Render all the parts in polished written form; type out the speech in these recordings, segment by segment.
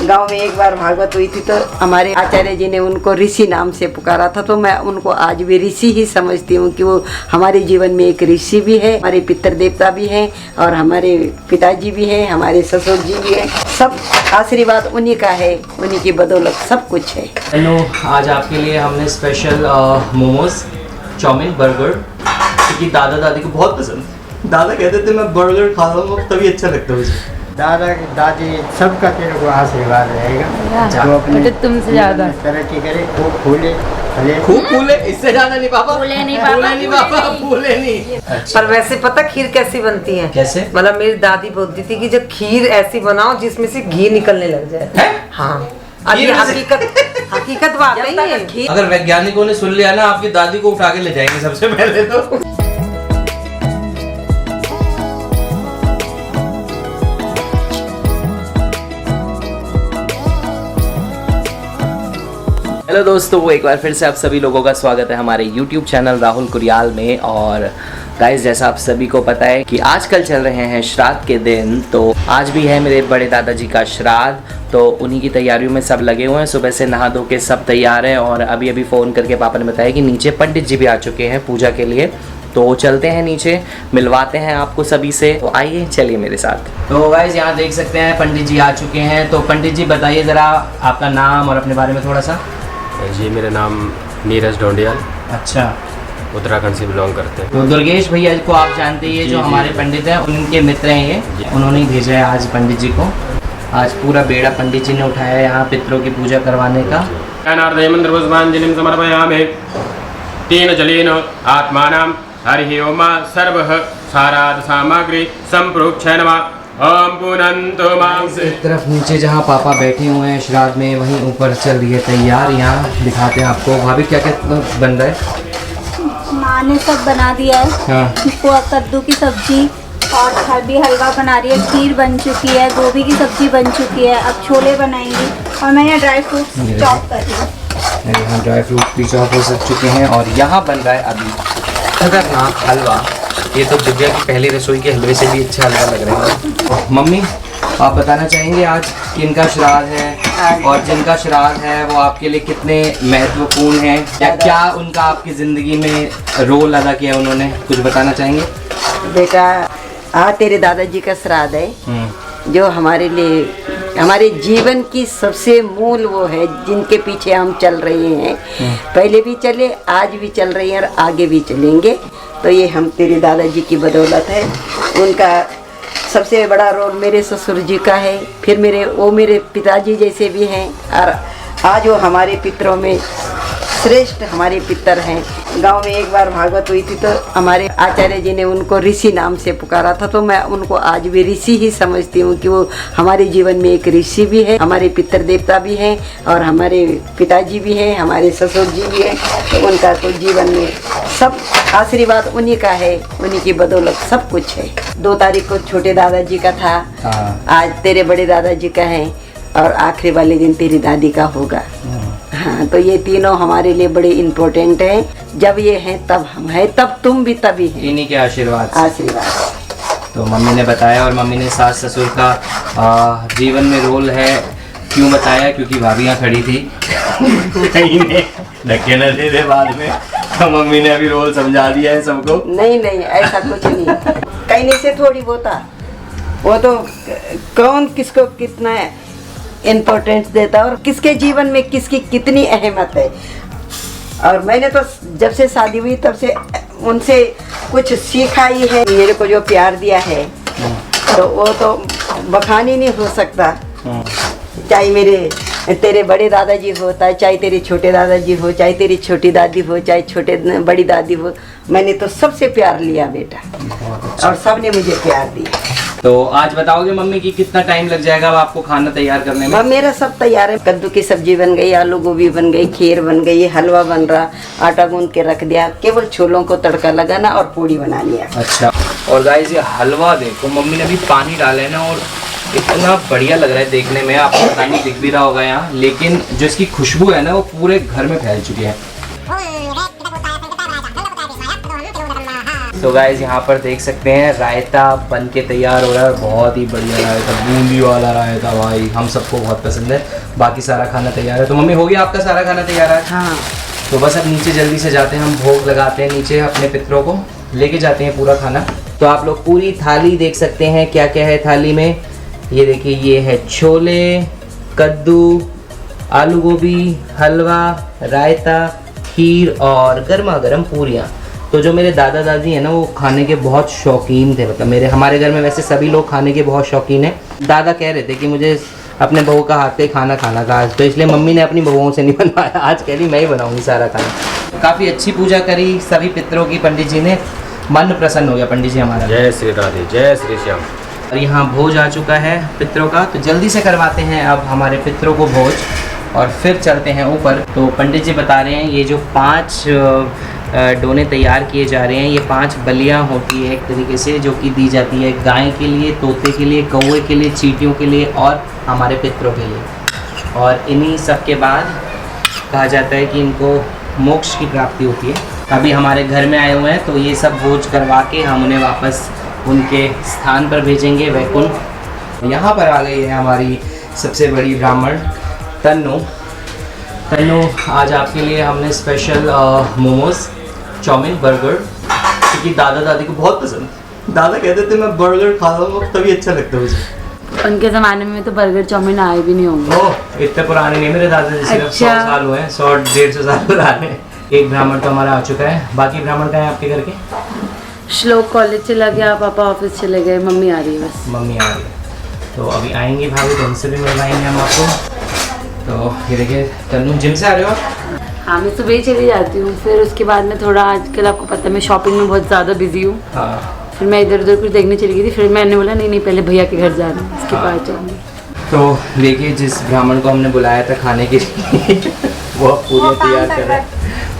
गांव में एक बार भागवत हुई थी तो हमारे आचार्य जी ने उनको ऋषि नाम से पुकारा था, तो मैं उनको आज भी ऋषि ही समझती हूँ कि वो हमारे जीवन में एक ऋषि भी है, हमारे पितर देवता भी हैं और हमारे पिताजी भी हैं, हमारे ससुर जी भी हैं। सब आशीर्वाद उन्हीं का है, उन्हीं की बदौलत सब कुछ है। हेलो, आज आपके लिए हमने स्पेशल मोमोज, चाउमीन, बर्गर, क्योंकि दादा दादी को बहुत पसंद है। दादा कहते थे मैं बर्गर खा रहा हूँ तभी अच्छा लगता है मुझे। दादा दादी सबका तेरे को आशीर्वाद रहेगा, जो अपने तुमसे ज्यादा तरक्की करे, खूब फूले फले। खूब फूले, इससे ज्यादा नहीं पापा। फूले नहीं फूले नहीं। पर वैसे पता खीर कैसी बनती है? कैसे? मतलब मेरी दादी बोलती थी कि जब खीर ऐसी बनाओ जिसमें से घी निकलने लग जाए। हाँ, अब ये हकीकत बात है। अगर वैज्ञानिकों ने सुन लिया ना, आपकी दादी को उठा के ले जाएंगे सबसे पहले तो। हेलो दोस्तों, एक बार फिर से आप सभी लोगों का स्वागत है हमारे YouTube चैनल राहुल कुरियाल में। और गाइस, जैसा आप सभी को पता है कि आजकल चल रहे हैं श्राद्ध के दिन, तो आज भी है मेरे बड़े दादाजी का श्राद्ध, तो उन्हीं की तैयारियों में सब लगे हुए हैं। सुबह से नहा धो के सब तैयार हैं और अभी फ़ोन करके पापा ने बताया कि नीचे पंडित जी भी आ चुके हैं पूजा के लिए, तो चलते हैं नीचे, मिलवाते हैं आपको सभी से। तो आइए, चलिए मेरे साथ। तो गाइस, यहाँ देख सकते हैं पंडित जी आ चुके हैं। तो पंडित जी बताइए ज़रा आपका नाम और अपने बारे में थोड़ा सा। जी, मेरा नाम नीरज ढोंडियाल। अच्छा, उत्तराखंड से बिलोंग करते हैं। तो दुर्गेश भैया को आप जानते हैं, ये जो हमारे पंडित हैं उनके मित्र हैं, ये उन्होंने ही भेजा है आज पंडित जी को। आज पूरा बेड़ा पंडित जी ने उठाया है यहाँ पितरों की पूजा करवाने का। मंत्रपुष्पांजलिं समर्पयामि। तेन जलेन आत्मानं हरिः ओम सर्वः साराद सामग्री संप्रोक्ष्य नमः। ओम पुनंतो मां से। एक तरफ नीचे जहाँ पापा बैठे हुए हैं श्राद्ध में, वहीं ऊपर चल रही है तैयार। यहाँ दिखाते हैं आपको। भाभी, क्या क्या बन रहा है? माँ ने सब बना दिया है। हाँ। कद्दू की सब्जी और हल्दी हलवा बना रही है, खीर बन चुकी है, गोभी की सब्जी बन चुकी है, अब छोले बनाएंगी और मैं यहाँ ड्राई फ्रूट चॉप कर रही हूँ। यहाँ ड्राई फ्रूट भी चॉप हो चुके हैं और यहाँ बन रहा है अभी खतरनाक हलवा। ये तो दिव्या की पहली रसोई के हलवे से भी अच्छा हलवा लग रहा है। मम्मी, आप बताना चाहेंगे आज किनका श्राद्ध है और जिनका श्राद्ध है वो आपके लिए कितने महत्वपूर्ण है, या क्या उनका आपकी ज़िंदगी में रोल अदा किया उन्होंने, कुछ बताना चाहेंगे? बेटा, आज तेरे दादाजी का श्राद्ध है, जो हमारे लिए, हमारे जीवन की सबसे मूल वो है जिनके पीछे हम चल रहे हैं। पहले भी चले, आज भी चल रहे हैं और आगे भी चलेंगे। तो ये हम तेरे दादाजी की बदौलत है। उनका सबसे बड़ा रोल मेरे ससुर जी का है, फिर मेरे पिताजी जैसे भी हैं, और आज वो हमारे पितरों में श्रेष्ठ हमारे पितर हैं। गांव में एक बार भागवत हुई थी तो हमारे आचार्य जी ने उनको ऋषि नाम से पुकारा था, तो मैं उनको आज भी ऋषि ही समझती हूँ कि वो हमारे जीवन में एक ऋषि भी है, हमारे पितर देवता भी हैं और हमारे पिताजी भी हैं, हमारे ससुर जी भी हैं। तो उनका तो जीवन में सब आशीर्वाद उन्हीं का है, उन्हीं की बदौलत सब कुछ है। 2 तारीख को छोटे दादाजी का था, आज तेरे बड़े दादाजी का है और आखिरी वाले दिन तेरी दादी का होगा। हाँ, तो ये तीनों हमारे लिए बड़े इम्पोर्टेंट हैं। जब ये हैं तब हम हैं, तब तुम भी तभी हैं। इन्हीं के आशीर्वाद। तो मम्मी ने बताया, और मम्मी ने सास ससुर का जीवन में रोल है क्यों बताया, क्योंकि भाभियाँ खड़ी थी कहीं ने धक्के न दे दे बाद में, तो मम्मी ने अभी रोल समझा दिया है सबको। नहीं, ऐसा कुछ नहीं। कहने से थोड़ी होता, वो तो कौन किसको कितना इम्पोर्टेंस देता और किसके जीवन में किसकी कितनी अहमियत है। और मैंने तो जब से शादी हुई तब से उनसे कुछ सीखा ही है। मेरे को जो प्यार दिया है तो वो तो बखान ही नहीं हो सकता। चाहे तेरे बड़े दादाजी हो, चाहे तेरे छोटे दादाजी हो, चाहे तेरी छोटी दादी हो, चाहे बड़ी दादी हो, मैंने तो सबसे प्यार लिया बेटा, और सबने मुझे प्यार दिया। तो आज बताओगे मम्मी कि कितना टाइम लग जाएगा अब आपको खाना तैयार करने में? मेरा सब तैयार है। कद्दू की सब्जी बन गई, आलू गोभी बन गई, खीर बन गई, हलवा बन रहा, आटा गूंद के रख दिया, केवल छोलों को तड़का लगाना और पूड़ी बनानी है। अच्छा, और गाइस ये हलवा देखो, मम्मी ने अभी पानी डाला है ना, और इतना बढ़िया लग रहा है देखने में। आपको पता नहीं दिख भी रहा होगा यहाँ, लेकिन जो इसकी खुशबू है ना वो पूरे घर में फैल चुकी है। तो गाइस यहाँ पर देख सकते हैं रायता बन के तैयार हो रहा है। बहुत ही बढ़िया रायता, बूंदी वाला रायता भाई, हम सबको बहुत पसंद है। बाकी सारा खाना तैयार है। तो मम्मी हो गया आपका सारा खाना तैयार है? हाँ। तो बस अब नीचे जल्दी से जाते हैं, हम भोग लगाते हैं नीचे, अपने पितरों को लेके जाते हैं पूरा खाना। तो आप लोग पूरी थाली देख सकते हैं क्या क्या है थाली में। ये देखिए, ये है छोले, कद्दू, आलू गोभी, हलवा, रायता, खीर और गर्मा गर्म पूरियाँ। तो जो मेरे दादा दादी हैं ना, वो खाने के बहुत शौकीन थे। मतलब हमारे घर में वैसे सभी लोग खाने के बहुत शौकीन हैं। दादा कह रहे थे कि मुझे अपने बहू का हाथ का खाना खाना था आज, तो इसलिए मम्मी ने अपनी बहुओं से नहीं बनवाया, आज कह रही मैं ही बनाऊंगी सारा खाना। काफ़ी अच्छी पूजा करी सभी पितरों की पंडित जी ने, मन प्रसन्न हो गया पंडित जी हमारा। जय श्री राधे, जय श्री श्याम। और यहाँ भोज आ चुका है पितरों का, तो जल्दी से करवाते हैं अब हमारे पितरों को भोज और फिर चलते हैं ऊपर। तो पंडित जी बता रहे हैं ये जो 5 डोने तैयार किए जा रहे हैं, ये 5 बलियाँ होती है एक तरीके से, जो कि दी जाती है गाय के लिए, तोते के लिए, कौवे के लिए, चींटियों के लिए और हमारे पितरों के लिए। और इन्हीं सब के बाद कहा जाता है कि इनको मोक्ष की प्राप्ति होती है। अभी हमारे घर में आए हुए हैं, तो ये सब भोज करवा के हम उन्हें वापस उनके स्थान पर भेजेंगे, वैकुंठ। यहाँ पर आ गई है हमारी सबसे बड़ी ब्राह्मण तन्नू। तन्नू, आज आपके लिए हमने स्पेशल मोमोज, चाउमीन, बर्गर, क्योंकि दादा दादी को बहुत पसंद। दादा कहते थे मैं बर्गर खा लूँगा तभी अच्छा लगता है मुझे। उनके ज़माने में तो बर्गर चाउमीन आए भी नहीं होंगे। ओह, इतने पुराने नहीं, मेरे दादा जी सिर्फ 100 साल हुए हैं, 100-150 साल पुराने। एक ब्राह्मण तो हमारा आ चुका है। बाकी ब्राह्मण का है आपके घर के? श्लोक कॉलेज चला गया, पापा ऑफिस चले गए, मम्मी आ रही है बस। मम्मी आ रही है, तो अभी आएंगी भाभी, तो उनसे भी मिलवाएंगे हम आपको। तो ये देखिए तन्नू, जिम से आ रहे हो आप? हाँ, मैं सुबह ही चली जाती हूँ, फिर उसके बाद में थोड़ा, आजकल आपको पता है मैं शॉपिंग में बहुत ज़्यादा बिजी हूँ। हाँ। फिर मैं इधर उधर कुछ देखने चली गई थी, फिर मैंने बोला नहीं पहले भैया के घर जाना है, उसके बाद जाऊँगी। तो देखिए, जिस ब्राह्मण को हमने बुलाया था खाने के लिए वो अब पूरियाँ तैयार कर रहा है,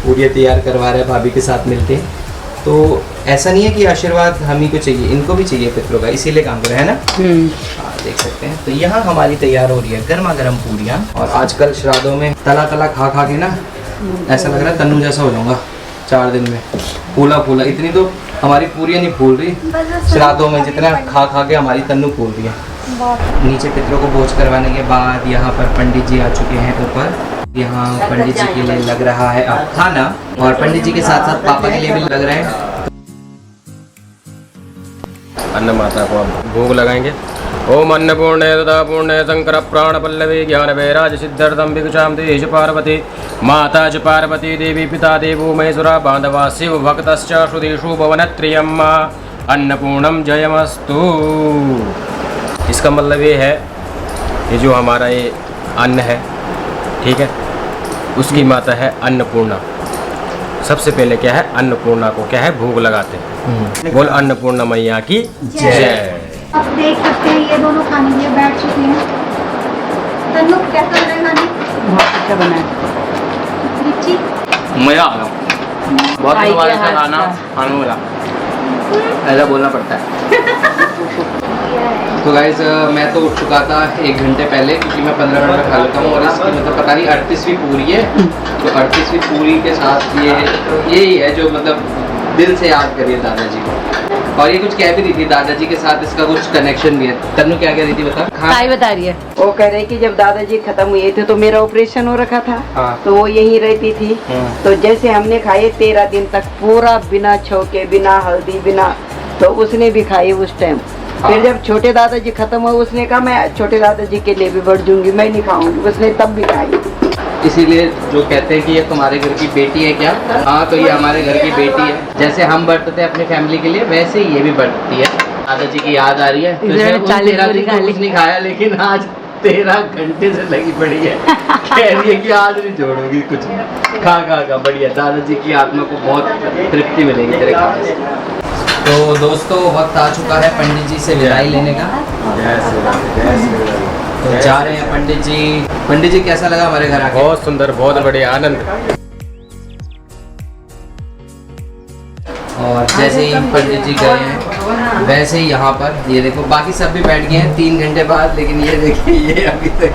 पूरियाँ तैयार करवा रहा है भाभी के साथ मिलके। तो ऐसा नहीं है कि आशीर्वाद हम ही को चाहिए, इनको भी चाहिए पितरों का, इसीलिए काम कर रहे हैं ना। हाँ, देख सकते हैं। तो यहाँ हमारी तैयार हो रही है गर्मा गर्म पूरियाँ। और आजकल श्राद्धों में तला तला खा खा के ना ऐसा लग रहा है तन्नू जैसा हो जाऊंगा 4 दिन में, फूला फूला। इतनी तो हमारी पूरियाँ नहीं फूल रही श्राद्धों में, जितना खा खा के हमारी तन्नू फूल रही है। नीचे पितरों को भोज करवाने के बाद यहाँ पर पंडित जी आ चुके हैं ऊपर। यहाँ पंडित जी के लिए लग रहा है अब खाना, और पंडित जी के साथ साथ पापा के लिए भी लग रहा है। अन्न माता को अब भोग लगाएंगे। ओम अन्नपूर्णे तथा पूर्णे शंकर प्राण पल्लवी ज्ञान वैराज सिद्धार्थम भिक्षाम देश पार्वती माता च पार्वती देवी पिता देवो महेश्वरा बांधवा शिव भक्तश्च श्रुतिषु भवनत्रियम् अन्नपूर्णम जयमस्तु। इसका मतलब ये है, ये जो हमारा ये अन्न है, ठीक है, उसकी माता है अन्नपूर्णा। सबसे पहले क्या है, अन्नपूर्णा को क्या है भोग लगाते हैं। बोल अन्नपूर्णा मैया की जय। आप देख सकते हैं ये दोनों खाने के लिए बैठ चुके हैं। तन्नू कैसा लग रहा है खाने? बहुत अच्छा बना है, रुचि मजा आ गया, बहुत भाई के हाथ खाना का। खाने वाला ऐसा बोलना पड़ता है। तो गाइज मैं तो उठ चुका था 1 घंटे पहले, क्योंकि मैं 15 मिनट में खा लेता हूँ। और इसकी मतलब पता नहीं 38वीं पूरी है, तो 38वीं पूरी के साथ यही है जो मतलब दिल से याद करिए दादाजी को। और ये कुछ कह भी रही थी दादाजी के साथ, इसका कुछ कनेक्शन भी है। तन्नू क्या कह रही थी बता? ताई बता रही है। वो कह रहे कि जब दादाजी खत्म हुए थे तो मेरा ऑपरेशन हो रखा था। हाँ। तो वो यहीं रहती थी। तो जैसे हमने खाए 13 दिन तक पूरा बिना छौके, बिना हल्दी, बिना, तो उसने भी खाई उस टाइम। फिर जब छोटे दादाजी खत्म हुए, उसने कहा मैं छोटे दादाजी के लिए भी बढ़ दूंगी, मैं नहीं खाऊंगी, उसने तब भी खाई। इसीलिए जो कहते हैं कि ये तुम्हारे घर की बेटी है क्या? हाँ, तो ये हमारे घर की बेटी है। जैसे हम बरतते हैं अपनी फैमिली के लिए, वैसे ही ये भी बरतती है। दादाजी की याद आ रही है, तो इसने उन 13 दिन तो कुछ नहीं खाया, लेकिन आज 13 घंटे से लगी पड़ी है। कह रही है कि आज नहीं छोड़ूंगी कुछ, खा बढ़िया। दादाजी की आत्मा को बहुत तृप्ति मिलेगी तेरे खाने से। तो दोस्तों, वक्त आ चुका है पंडित जी से विदाई लेने का। तो जा रहे हैं पंडित जी। पंडित जी, कैसा लगा हमारे घर आके? बहुत सुंदर, बहुत बढ़िया, आनंद। और जैसे ही पंडित जी गए हैं वैसे ही यहाँ पर ये देखो बाकी सब भी बैठ गए हैं 3 घंटे बाद, लेकिन ये देखिए ये अभी तक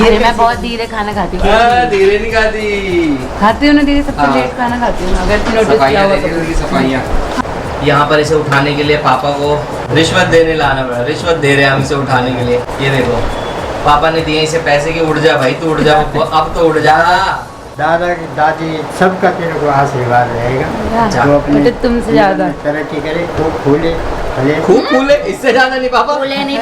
अरे मैं बहुत धीरे खाना खाती हूँ। धीरे नहीं खाती हूँ ना दीदी, सबसे लेट खाना खाती हूँ। अगर नोटिस किया होगा तो सफाइयाँ। यहाँ पर इसे उठाने के लिए पापा को रिश्वत देने लाना पड़ा, रिश्वत दे रहे हैं हम इसे उठाने के लिए। ये देखो पापा ने दिए इसे पैसे कि उठ जा भाई तू उठ जा, अब तो उठ जा। दादा दादी सबका तेरे को आशीर्वाद रहेगा, जो अपने तुमसे ज्यादा तरक्की करे, खूब फूले फले। खूब फूले, इससे ज्यादा नहीं पापा, फूले नहीं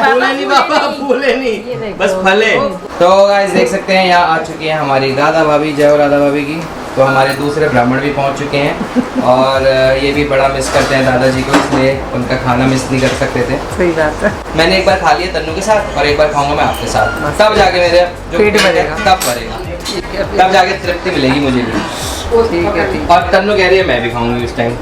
फूले नहीं बस फले। तो गाइस देख सकते हैं यहाँ आ चुकी हैं हमारी राधा भाभी, जय हो राधा भाभी की। तो हमारे दूसरे ब्राह्मण भी पहुँच चुके हैं और ये भी बड़ा मिस करते हैं दादाजी को, इसलिए उनका खाना मिस नहीं कर सकते थे। सही बात है। मैंने एक बार खा लिया तन्नू के साथ और एक बार खाऊंगा मैं आपके साथ, तब जाके मेरे जो पेट भरेगा, तब भरेगा, तब जाके तृप्ति मिलेगी मुझे भी। और तन्नू कह रही है मैं भी खाऊंगी इस टाइम।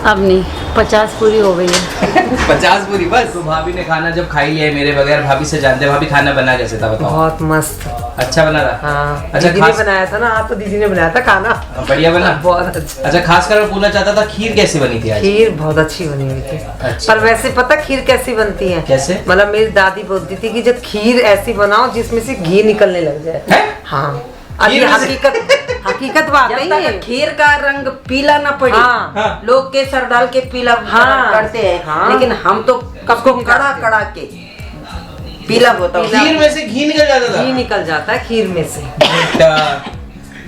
अब नहीं, 50 पूरी हो गई है। 50 पूरी बस। तो भाभी ने खाना जब खाई लिया है मेरे बगैर, भाभी से जानते हैं भाभी खाना बना कैसे था बताओ। बहुत मस्त, अच्छा बना था। हाँ, अच्छा दीदी ने बनाया था ना, आप तो दीदी ने बनाया था खाना, बढ़िया बना, बहुत अच्छा। अच्छा खासकर मैं पूछना चाहता था खीर कैसी बनी थी आज? खीर बहुत अच्छी बनी हुई थी। अच्छा। पर वैसे पता खीर कैसी बनती है? कैसे? मतलब मेरी दादी बोलती थी कि जब खीर ऐसी बनाओ जिसमें से घी निकलने लग जाए। है? हाँ, अब ये हकीकत बात है ये। खीर का रंग पीला ना पड़े। हाँ। लोग केसर डाल के पीला हाँ। करते हैं, हाँ। लेकिन हम तो कब कड़ा कड़ा के पीला होता है। खीर में से घी निकल जाता था? घी निकल जाता है खीर में से।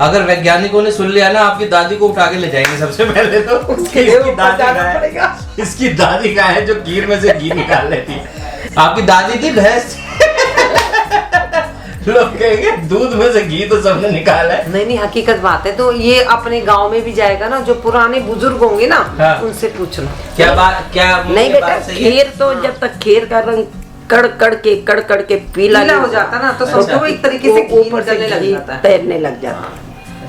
अगर वैज्ञानिकों ने सुन लिया ना आपकी दादी को उठा के ले जाएंगे सबसे पहले तो। उसके लिए इसकी दादी जाना का है, पड़ेगा। इसकी दादी का है जो खीर में से घी निकाल लेती है। आपकी दादी थी भैंस। लोग कहेंगे दूध में से घी तो सबने निकाला है। नहीं, हकीकत बात है। तो ये अपने गांव में भी जाएगा ना, जो पुराने बुजुर्ग होंगे ना, हाँ। उनसे पूछना। क्या बात, क्या नहीं बेटा, खीर तो जब तक खीर का रंग कड़ कड़ के पीला हो जाता ना, तो समझो वो एक तरीके से घी निकलने लग जाता है, तैरने लग जाता है।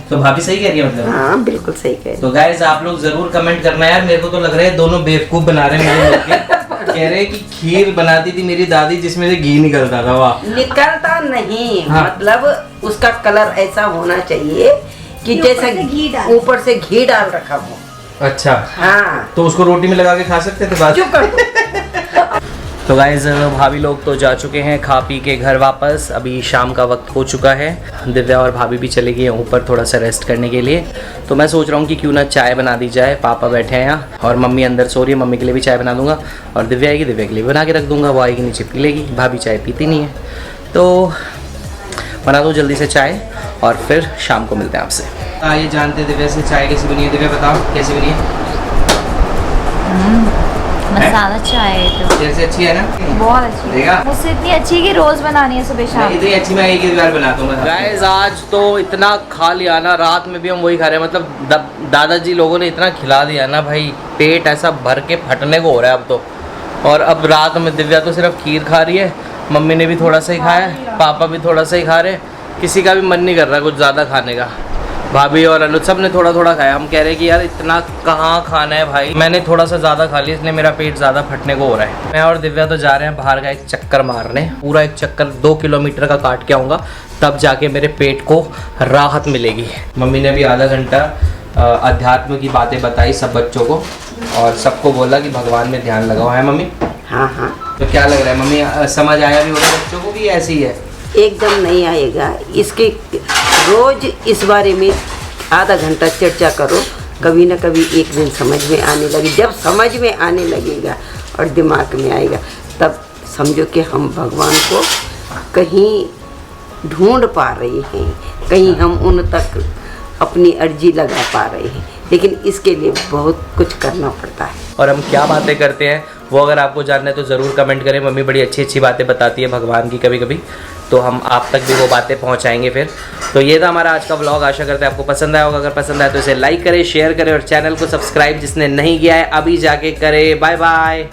तो भाभी सही कह रही है मतलब? हाँ बिल्कुल सही कह रही। तो गाइस आप लोग जरूर कमेंट करना यार, मेरे को तो लग रहा है दोनों बेवकूफ बना रहे हैं मेरे लोग के। कह रहे हैं कि खीर बनाती थी मेरी दादी जिसमें से घी निकलता था। वाह, निकलता नहीं, हाँ। मतलब उसका कलर ऐसा होना चाहिए कि जैसा ऊपर से घी डाल रखा हो। अच्छा हाँ, तो उसको रोटी में लगा के खा सकते थे बात। चुप कर। तो गाइज भाभी लोग तो जा चुके हैं खा पी के घर वापस। अभी शाम का वक्त हो चुका है, दिव्या और भाभी भी चले गए ऊपर थोड़ा सा रेस्ट करने के लिए। तो मैं सोच रहा हूँ कि क्यों ना चाय बना दी जाए। पापा बैठे हैं यहाँ और मम्मी अंदर सो रही है, मम्मी के लिए भी चाय बना दूंगा और दिव्या आएगी, दिव्या के लिए बना के रख दूंगा, वो आएगी नीचे पी लेगी। भाभी चाय पीती नहीं है, तो बना दो जल्दी से चाय और फिर शाम को मिलते हैं आपसे। आइए जानते हैं दिव्या से चाय कैसी बनी है। दिव्या बताओ कैसी बनी है? मसाला चाय है तो जैसे अच्छी है ना? बहुत अच्छी है। देखा? मुझसे इतनी अच्छी है कि रोज बनानी है सुबह शाम। इतनी अच्छी मैं एक ही बार बनाता हूँ। गाइस आज तो इतना खा लिया ना, रात में भी हम वही खा रहे हैं। मतलब दादाजी लोगों ने इतना खिला दिया ना भाई, पेट ऐसा भर के फटने को हो रहा है अब तो। और अब रात में दिव्या तो सिर्फ खीर खा रही है, मम्मी ने भी थोड़ा सा ही खाया है, पापा भी थोड़ा सा ही खा रहे हैं, किसी का भी मन नहीं कर रहा कुछ ज़्यादा खाने का। भाभी और अनुज सब ने थोड़ा थोड़ा खाया। हम कह रहे हैं कि यार इतना कहाँ खाना है भाई, मैंने थोड़ा सा ज़्यादा खा लिया इसलिए मेरा पेट ज़्यादा फटने को हो रहा है। मैं और दिव्या तो जा रहे हैं बाहर का एक चक्कर मारने, पूरा एक चक्कर 2 किलोमीटर का काट के आऊँगा, तब जाके मेरे पेट को राहत मिलेगी। मम्मी ने भी आधा घंटा अध्यात्म की बातें बताई सब बच्चों को और सबको बोला कि भगवान में ध्यान लगाओ। है मम्मी? हाँ हाँ। तो क्या लग रहा है मम्मी, समझ आया भी होगा बच्चों को कि ऐसे ही है? एकदम नहीं आएगा। इसके रोज इस बारे में आधा घंटा चर्चा करो, कभी ना कभी एक दिन समझ में आने लगे। जब समझ में आने लगेगा और दिमाग में आएगा, तब समझो कि हम भगवान को कहीं ढूंढ पा रहे हैं, कहीं हम उन तक अपनी अर्जी लगा पा रहे हैं। लेकिन इसके लिए बहुत कुछ करना पड़ता है। और हम क्या बातें करते हैं वो अगर आपको जानना है तो ज़रूर कमेंट करें। मम्मी बड़ी अच्छी अच्छी बातें बताती है भगवान की कभी कभी, तो हम आप तक भी वो बातें पहुंचाएंगे फिर। तो ये था हमारा आज का व्लॉग, आशा करते हैं आपको पसंद आया होगा। अगर पसंद आए तो इसे लाइक करें, शेयर करें और चैनल को सब्सक्राइब जिसने नहीं किया है अभी जाके करे। Bye bye.